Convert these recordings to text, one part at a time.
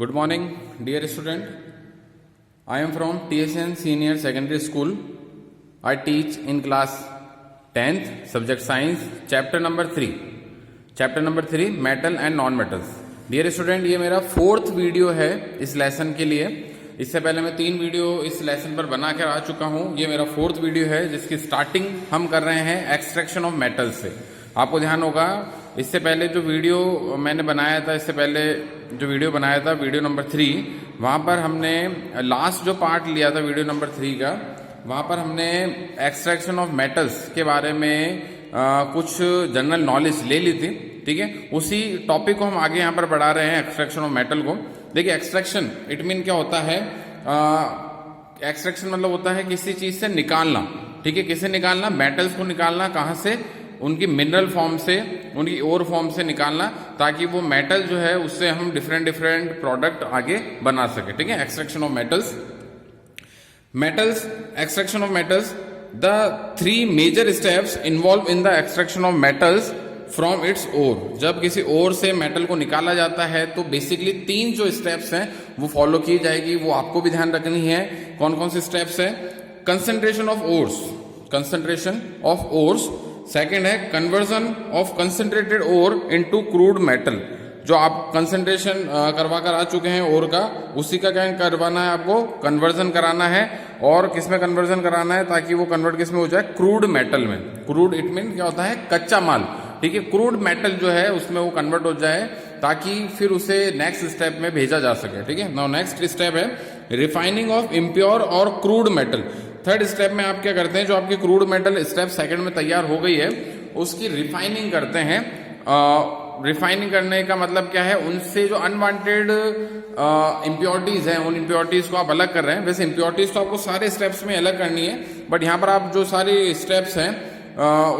Good morning, dear student. I am from TSN Senior Secondary School. I teach in class 10th, subject science, chapter number 3. Chapter number 3, metal and non-metals. Dear student, ये मेरा 4th video है इस lesson के लिए. इससे पहले मैं 3 video इस लेसन पर बना कर आ चुका हूँ. ये मेरा 4th वीडियो है जिसकी स्टार्टिंग हम कर रहे हैं एक्सट्रैक्शन ऑफ मेटल से. आपको ध्यान होगा इससे पहले जो वीडियो मैंने बनाया था, इससे पहले जो वीडियो बनाया था वीडियो नंबर 3, वहाँ पर हमने लास्ट जो पार्ट लिया था वीडियो नंबर 3 का, वहाँ पर हमने एक्सट्रैक्शन ऑफ मेटल्स के बारे में कुछ जनरल नॉलेज ले ली थी. ठीक है, उसी टॉपिक को हम आगे यहाँ पर बढ़ा रहे हैं, एक्सट्रैक्शन ऑफ मेटल को. देखिए, एक्सट्रैक्शन इट मीन क्या होता है? एक्सट्रैक्शन मतलब होता है किसी चीज से निकालना. ठीक है, किसे निकालना? मेटल्स को निकालना. कहाँ से? उनकी मिनरल फॉर्म से, उनकी ओर फॉर्म से निकालना, ताकि वो मेटल जो है उससे हम डिफरेंट प्रोडक्ट आगे बना सके. ठीक है, extraction of metals. Extraction of metals. The 3 major steps involve in the extraction of metals from its ore. जब किसी ओर से मेटल को निकाला जाता है तो बेसिकली 3 जो स्टेप्स हैं वो फॉलो की जाएगी. वो आपको भी ध्यान रखनी है. कौन कौन से स्टेप्स है? Concentration of ores. Concentration of ores. Second है conversion of concentrated ore into crude metal. जो आप कंसंट्रेशन करवा कर आ चुके हैं ओर का, उसी का क्या करवाना है? आपको कन्वर्जन कराना है. और किसमें कन्वर्जन कराना है? ताकि वो कन्वर्ट किसमें हो जाए? क्रूड मेटल में. क्रूड इट मीन क्या होता है? कच्चा माल. ठीक है, क्रूड मेटल जो है उसमें वो कन्वर्ट हो जाए, ताकि फिर उसे नेक्स्ट स्टेप में भेजा जा सके. ठीक है, नाउ नेक्स्ट स्टेप है रिफाइनिंग ऑफ इम्प्योर और क्रूड मेटल. थर्ड स्टेप में आप क्या करते हैं? जो आपकी क्रूड मेटल स्टेप सेकंड में तैयार हो गई है, उसकी रिफाइनिंग करते हैं. रिफाइनिंग करने का मतलब क्या है? उनसे जो अनवांटेड इम्प्योरिटीज हैं, उन इम्प्योरिटीज को आप अलग कर रहे हैं. वैसे इम्प्योरिटीज तो आपको सारे स्टेप्स में अलग करनी है, बट यहाँ पर आप जो सारी स्टेप्स हैं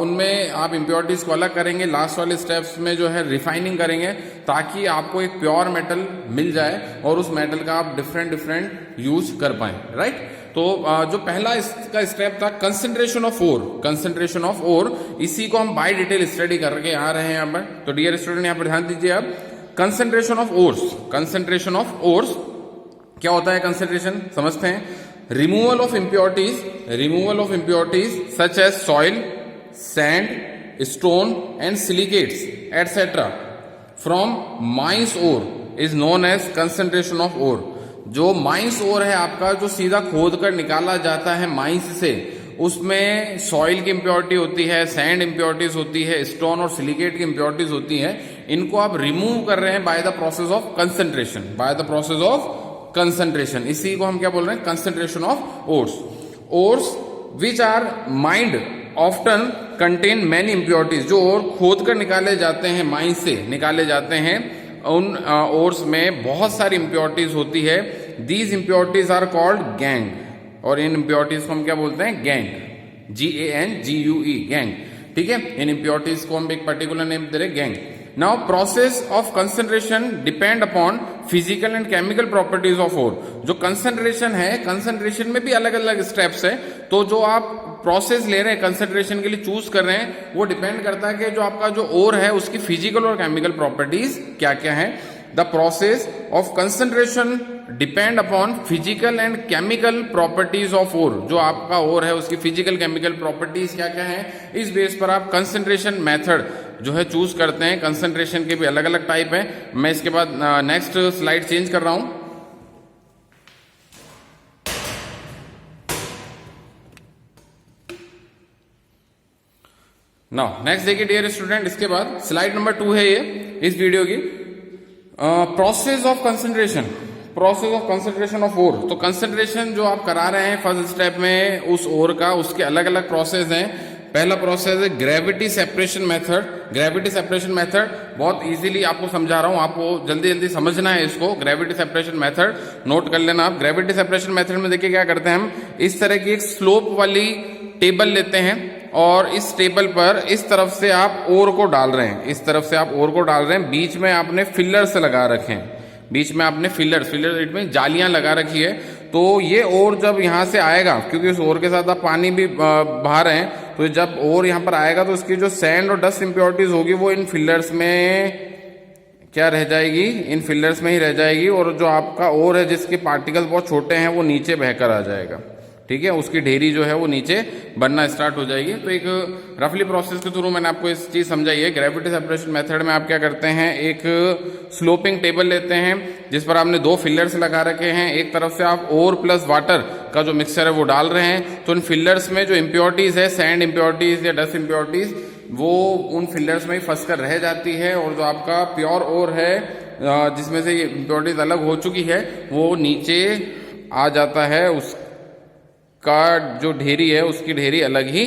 उनमें आप इम्प्योरिटीज को अलग करेंगे. लास्ट वाले स्टेप्स में जो है रिफाइनिंग करेंगे, ताकि आपको एक प्योर मेटल मिल जाए और उस मेटल का आप डिफरेंट यूज कर पाए. राइट. तो जो पहला इसका स्टेप था concentration of ore. Concentration of ore, इसी को हम बाय डिटेल स्टडी करके आ रहे हैं यहाँ पर. तो डियर स्टूडेंट, यहाँ पर ध्यान दीजिए आप. Concentration of ores. Concentration of ores क्या होता है? कंसंट्रेशन समझते हैं. Removal of impurities. Removal of impurities such as soil, sand, stone and silicates etcetera from mines ore is known as concentration of ore. जो माइंस ओर है आपका, जो सीधा खोद कर निकाला जाता है माइंस से, उसमें सॉइल की इम्प्योरिटी होती है, सैंड इम्प्योरिटीज होती है, स्टोन और सिलिकेट की इम्प्योरिटीज होती है. इनको आप रिमूव कर रहे हैं by the process of concentration. By the process of concentration, इसी को हम क्या बोल रहे हैं? Concentration of ores. Ores which are mined often contain many impurities. जो ओर खोद कर निकाले जाते हैं, माइंस से निकाले जाते हैं, उन ओर्स में बहुत सारी इम्प्योरिटीज होती है. These impurities are called gangue. और इन इम्प्योरिटीज को हम क्या बोलते हैं? गैंग. GANGUE, gangue. ठीक है, इन इम्प्योरिटीज को हम एक पर्टिकुलर नेम दे रहे, gangue. Now process of concentration depend upon physical and chemical properties of ore. जो कंसंट्रेशन है, कंसंट्रेशन में भी अलग अलग स्टेप्स है. तो जो आप प्रोसेस ले रहे हैं, कंसंट्रेशन के लिए चूज कर रहे हैं, वो डिपेंड करता है कि जो आपका जो ओर है उसकी फिजिकल और केमिकल प्रॉपर्टीज क्या क्या है. The process of concentration depend upon physical and chemical properties of ore. जो आपका ओर है उसकी फिजिकल केमिकल प्रॉपर्टीज क्या क्या है, इस बेस पर आप कंसंट्रेशन मेथड जो है चूज करते हैं. कंसंट्रेशन के भी अलग अलग टाइप है. मैं इसके बाद नेक्स्ट स्लाइड चेंज कर रहा हूं. नाउ नेक्स्ट देखिए डियर स्टूडेंट, इसके बाद स्लाइड नंबर 2 है ये इस वीडियो की. Process of concentration. Process of concentration of ore. तो कंसंट्रेशन जो आप करा रहे हैं फर्स्ट स्टेप में उस ओर का, उसके अलग अलग प्रोसेस हैं. पहला प्रोसेस है gravity separation method. Gravity separation method बहुत इजीली आपको समझा रहा हूं, आपको जल्दी जल्दी समझना है इसको. ग्रेविटी सेपरेशन मेथड नोट कर लेना आप. ग्रेविटी सेपरेशन मेथड में देखिए क्या करते हैं हम, इस तरह की एक स्लोप वाली टेबल लेते हैं और इस टेबल पर इस तरफ से आप ओर को डाल रहे हैं. इस तरफ से आप ओर को डाल रहे हैं. बीच में आपने फिलर्स लगा रखे हैं. बीच में आपने फिलर में जालियां लगा रखी है. तो ये ओर जब यहां से आएगा, क्योंकि उस ओर के साथ आप पानी भी बहा रहे हैं, तो जब ओर यहां पर आएगा तो उसकी जो सैंड और डस्ट इंप्योरिटीज होगी वो इन फिलर्स में क्या रह जाएगी, इन फिल्टर्स में ही रह जाएगी, और जो आपका ओर है जिसके पार्टिकल बहुत छोटे हैं वो नीचे बहकर आ जाएगा। ठीक है, उसकी ढेरी जो है वो नीचे बनना स्टार्ट हो जाएगी। तो एक रफली प्रोसेस के थ्रू मैंने आपको इस चीज समझाई है। ग्रेविटी सेपरेशन मेथड में आप क्या करते हैं, एक स्लोपिंग टेबल लेते हैं जिस पर आपने 2 फिल्टर्स लगा रखे हैं। एक तरफ से आप ओर प्लस वाटर का जो मिक्सचर है वो डाल रहे हैं, तो उन फिल्टर्स में जो इम्प्योरिटीज है, सैंड इम्प्योरिटीज या डस्ट इम्प्योरिटीज, वो उन फिल्टर्स में ही फंस कर रह जाती है, और जो आपका प्योर ओर है जिसमें से ये इम्प्योरिटीज अलग हो चुकी है वो नीचे आ जाता है। उसका जो ढेरी है उसकी ढेरी अलग ही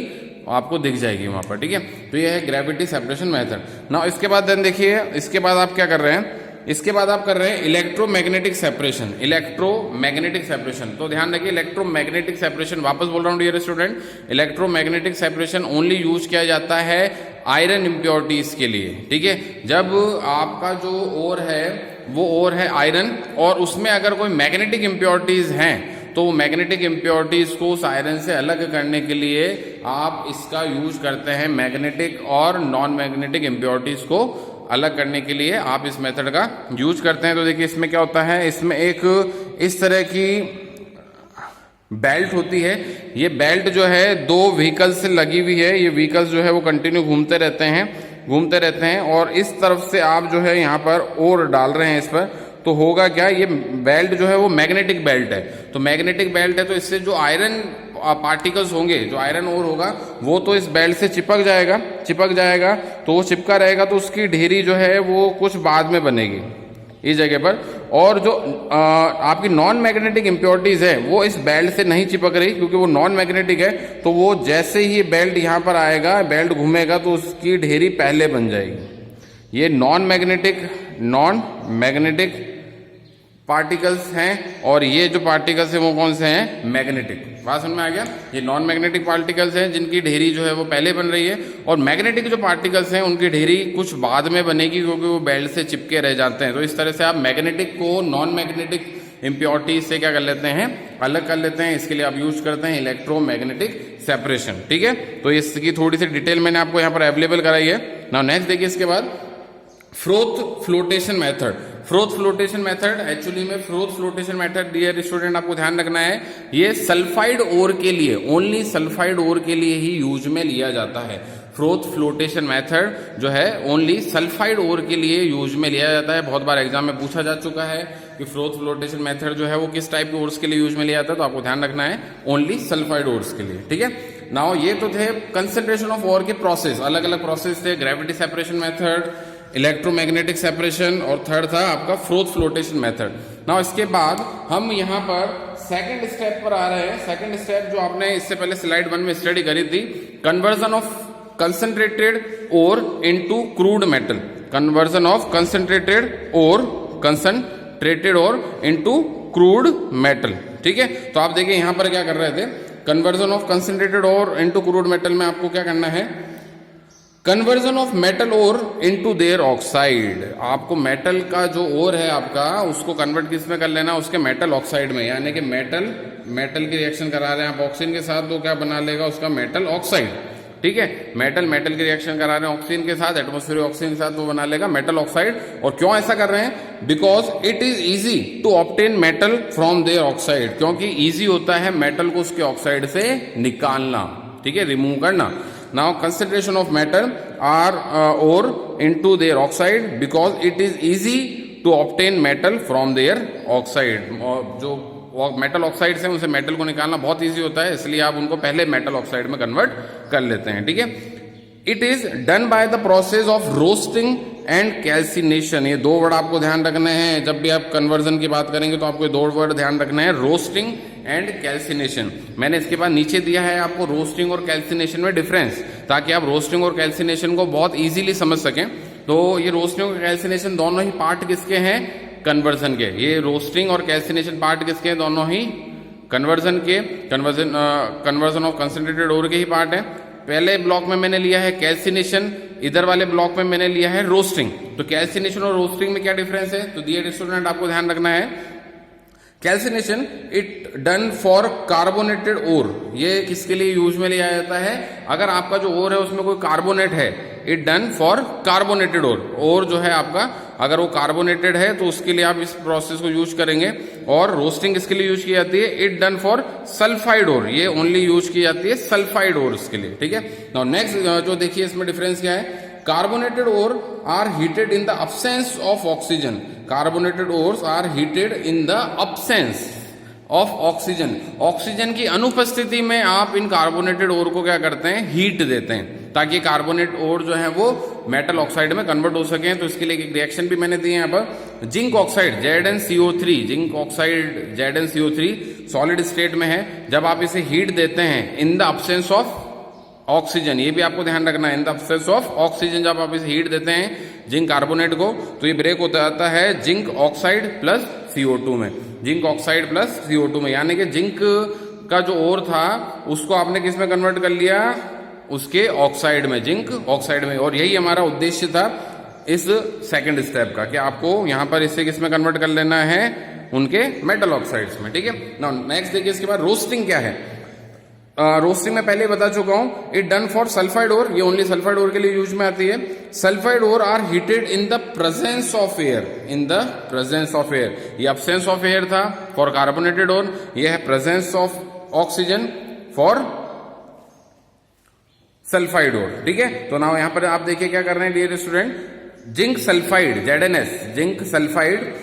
आपको दिख जाएगी वहां पर। ठीक है, तो ये है ग्रेविटी सेपरेशन मेथड। नाउ इसके बाद देन देखिए, इसके बाद आप क्या कर रहे हैं, इसके बाद आप कर रहे हैं इलेक्ट्रोमैग्नेटिक सेपरेशन। इलेक्ट्रोमैग्नेटिक सेपरेशन, तो ध्यान रखिए इलेक्ट्रोमैग्नेटिक सेपरेशन, वापस बोल रहा हूं dear student, electromagnetic separation only use किया जाता है आयरन इम्प्योरिटीज के लिए। ठीक है, जब आपका जो ओर है वो ओर है आयरन, और उसमें अगर कोई मैग्नेटिक इम्प्योरिटीज हैं तो मैग्नेटिक इम्प्योरिटीज को उस आयरन से अलग करने के लिए आप इसका यूज करते हैं। मैग्नेटिक और नॉन मैग्नेटिक इम्प्योरिटीज को अलग करने के लिए आप इस मेथड का यूज करते हैं। तो देखिए इसमें क्या होता है, इसमें एक इस तरह की बेल्ट होती है। ये बेल्ट जो है 2 व्हीकल्स से लगी हुई है। ये व्हीकल्स जो है वो कंटिन्यू घूमते रहते हैं, और इस तरफ से आप जो है यहाँ पर ओर डाल रहे हैं इस पर, तो होगा क्या, ये बेल्ट जो है वो मैग्नेटिक बेल्ट है। तो मैग्नेटिक बेल्ट है तो इससे जो आयरन पार्टिकल्स होंगे, जो आयरन ओर होगा वो तो इस बेल्ट से चिपक जाएगा, तो वो चिपका रहेगा, तो उसकी ढेरी जो है वो कुछ बाद में बनेगी इस जगह पर। और जो आपकी नॉन मैग्नेटिक इम्प्योरिटीज है वो इस बेल्ट से नहीं चिपक रही, क्योंकि वो नॉन मैग्नेटिक है, तो वो जैसे ही बेल्ट यहाँ पर आएगा, बेल्ट घूमेगा, तो उसकी ढेरी पहले बन जाएगी। ये नॉन मैग्नेटिक पार्टिकल्स हैं, और ये जो पार्टिकल्स हैं वो कौन से हैं, मैग्नेटिक। बात समझ में आ गया, ये नॉन मैग्नेटिक पार्टिकल्स हैं जिनकी ढेरी जो है वो पहले बन रही है, और मैग्नेटिक जो पार्टिकल्स हैं उनकी ढेरी कुछ बाद में बनेगी, क्योंकि वो बेल्ट से चिपके रह जाते हैं। तो इस तरह से आप मैग्नेटिक को नॉन मैग्नेटिक इम्प्योरिटीज से क्या कर लेते हैं, अलग कर लेते हैं। इसके लिए आप यूज करते हैं इलेक्ट्रोमैग्नेटिक सेपरेशन। ठीक है, तो इसकी थोड़ी सी डिटेल मैंने आपको यहाँ पर अवेलेबल कराई है। नाउ नेक्स्ट देखिए, इसके बाद फ्रोथ फ्लोटेशन मेथड। एक्चुअली में froth flotation method dear student आपको ध्यान रखना है, ये सल्फाइड ओर के लिए, ओनली सल्फाइड ओर के लिए ही यूज में लिया जाता है। फ्रोथ फ्लोटेशन मेथड जो है ओनली सल्फाइड ओर के लिए यूज में लिया जाता है। बहुत बार एग्जाम में पूछा जा चुका है कि फ्रोथ फ्लोटेशन मेथड जो है वो किस टाइप के ओर्स के लिए यूज में लिया जाता है, तो आपको ध्यान रखना है ओनली सल्फाइड ओर्स के लिए। ठीक है, नाउ ये तो थे कंसंट्रेशन ऑफ ओर के प्रोसेस, अलग अलग प्रोसेस थे, gravity separation method, electromagnetic separation, और थर्ड था आपका फ्रोथ फ्लोटेशन मेथड। नाउ इसके बाद हम यहाँ पर सेकंड स्टेप पर आ रहे हैं। सेकंड स्टेप जो आपने इससे पहले स्लाइड 1 में स्टडी करी थी, conversion of concentrated ore into crude metal. Conversion of concentrated ore into crude metal. ठीक है, तो आप देखिए यहां पर क्या कर रहे थे, conversion of concentrated ore into crude metal में आपको क्या करना है, conversion of metal ore into their oxide. आपको मेटल का जो ओर है आपका, उसको कन्वर्ट किस में कर लेना, उसके मेटल ऑक्साइड में, यानी कि मेटल की रिएक्शन करा रहे हैं आप ऑक्सीजन के साथ, तो क्या बना लेगा उसका मेटल ऑक्साइड। ठीक है, मेटल की रिएक्शन करा रहे हैं ऑक्सीजन के साथ, एटमॉस्फेरिक ऑक्सीजन के साथ, तो बना लेगा मेटल ऑक्साइड। और क्यों ऐसा कर रहे हैं, because it is easy to obtain metal from their oxide, क्योंकि इजी होता है मेटल को उसके ऑक्साइड से निकालना, ठीक है, रिमूव करना। Now concentration of metal ore into their oxide because it is easy to obtain metal from their oxide। और जो मेटल ऑक्साइड से उनसे मेटल को निकालना बहुत इजी होता है, इसलिए आप उनको पहले मेटल ऑक्साइड में कन्वर्ट कर लेते हैं। ठीक है, it is done by the process of roasting and calcination. ये 2 वर्ड आपको ध्यान रखने हैं, जब भी आप कन्वर्जन की बात करेंगे तो आपको 2 वर्ड ध्यान रखना है, रोस्टिंग एंड कैल्सिनेशन। मैंने इसके बाद नीचे दिया है आपको रोस्टिंग और कैल्सिनेशन में डिफरेंस, ताकि आप रोस्टिंग और कैल्सिनेशन को बहुत इजीली समझ सकें। तो ये रोस्टिंग और कैल्सिनेशन दोनों ही पार्ट किसके हैं, कन्वर्जन के। ये रोस्टिंग और कैल्सिनेशन पार्ट किसके हैं, दोनों ही कन्वर्जन के, कन्वर्जन ऑफ कंसंट्रेटेड ओर के ही पार्ट है। पहले ब्लॉक में मैंने लिया है कैल्सिनेशन, इधर वाले ब्लॉक में मैंने लिया है रोस्टिंग। तो कैल्सिनेशन और रोस्टिंग में क्या डिफरेंस है, तो डियर स्टूडेंट आपको ध्यान रखना है, calcination it done for carbonated ore, ये किसके लिए यूज में लिया जाता है? अगर आपका जो ओर है उसमें कोई कार्बोनेट है, इट डन फॉर कार्बोनेटेड ओर जो है आपका अगर वो कार्बोनेटेड है तो उसके लिए आप इस प्रोसेस को यूज करेंगे। और रोस्टिंग किसके लिए यूज की जाती है? It done for sulphide ore, ये ओनली यूज की जाती है सल्फाइड ओर के लिए, ठीक है। नाउ नेक्स्ट जो देखिए इसमें डिफरेंस क्या है, carbonated ore are heated in the absence of oxygen, carbonated ores are heated in the absence of oxygen, oxygen की अनुपस्थिति में आप इन कार्बोनेटेड ओर को क्या करते हैं? हीट देते हैं, ताकि कार्बोनेट ओर जो है वो मेटल ऑक्साइड में कन्वर्ट हो सके। तो इसके लिए एक रिएक्शन भी मैंने दी है यहाँ पर, zinc oxide ZnCO3, zinc oxide ZnCO3 solid state में है, जब आप इसे हीट देते हैं इन द absence ऑफ ऑक्सीजन, ये भी आपको ध्यान रखना है, in the absence of oxygen जब आप इसे हीट देते हैं जिंक कार्बोनेट को, तो ये ब्रेक होता जाता है जिंक ऑक्साइड प्लस CO2 में, जिंक ऑक्साइड प्लस CO2 में, यानी कि जिंक का जो ओर था उसको आपने किस में कन्वर्ट कर लिया? उसके ऑक्साइड में, जिंक ऑक्साइड में। और यही हमारा उद्देश्य था इस सेकंड स्टेप का, कि आपको यहां पर इससे किस में कन्वर्ट कर लेना है? उनके मेटल ऑक्साइड्स में, ठीक है। नाउ नेक्स्ट देखिए इसके बाद रोस्टिंग क्या है। रोस्टिंग में पहले ही बता चुका हूं, it done for sulphide ore, ये ओनली सल्फाइड ओर के लिए यूज में आती है। Sulphide ore are heated in the presence of air, in the presence of air, ये अब्सेंस ऑफ एयर था फॉर कार्बोनेटेड ओर, ये है presence of oxygen for sulphide ore, ठीक है। तो नाउ यहां पर आप देखिए क्या कर रहे हैं dear student, zinc sulphide ZnS, zinc sulphide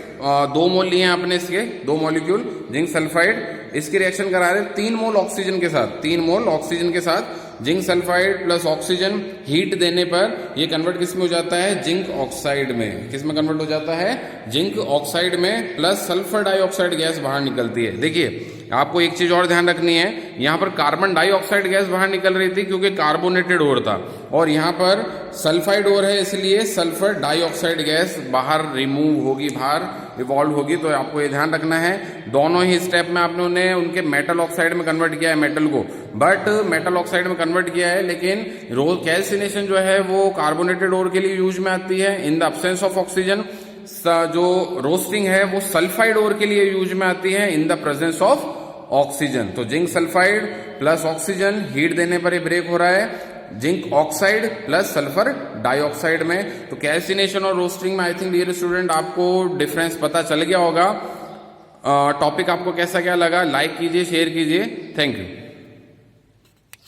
2 mole लिए हैं आपने इसके, 2 मॉलिक्यूल जिंक सल्फाइड, इसकी रिएक्शन करा रहे हैं 3 मोल ऑक्सीजन के साथ, 3 मोल ऑक्सीजन के साथ zinc sulphide plus oxygen heat देने पर ये कन्वर्ट किस में हो जाता है? जिंक ऑक्साइड में। किस में कन्वर्ट हो जाता है? जिंक ऑक्साइड में, प्लस सल्फर डाइऑक्साइड गैस बाहर निकलती है। देखिए आपको एक चीज और ध्यान रखनी है, यहां पर कार्बन डाइऑक्साइड गैस बाहर निकल रही थी क्योंकि कार्बोनेटेड ओर था, और यहां पर सल्फाइड ओर है इसलिए सल्फर डाइऑक्साइड गैस बाहर रिमूव होगी, बाहर इवॉल्व होगी। तो आपको ये ध्यान रखना है, दोनों ही स्टेप में आपने उन्हें उनके मेटल ऑक्साइड में कन्वर्ट किया है मेटल को, बट मेटल ऑक्साइड में कन्वर्ट किया है, लेकिन कैल्सिनेशन जो है वो कार्बोनेटेड ओर के लिए यूज में आती है in the absence of oxygen. जो रोस्टिंग है वो सल्फाइड ओर के लिए यूज में आती है in the presence of oxygen. तो zinc sulphide plus oxygen heat देने पर ये ब्रेक हो रहा है zinc oxide plus sulphur dioxide में। तो कैल्सिनेशन और रोस्टिंग में आई थिंक डियर स्टूडेंट आपको डिफरेंस पता चल गया होगा। टॉपिक आपको कैसा क्या लगा? लाइक कीजिए, शेयर कीजिए। Thank you.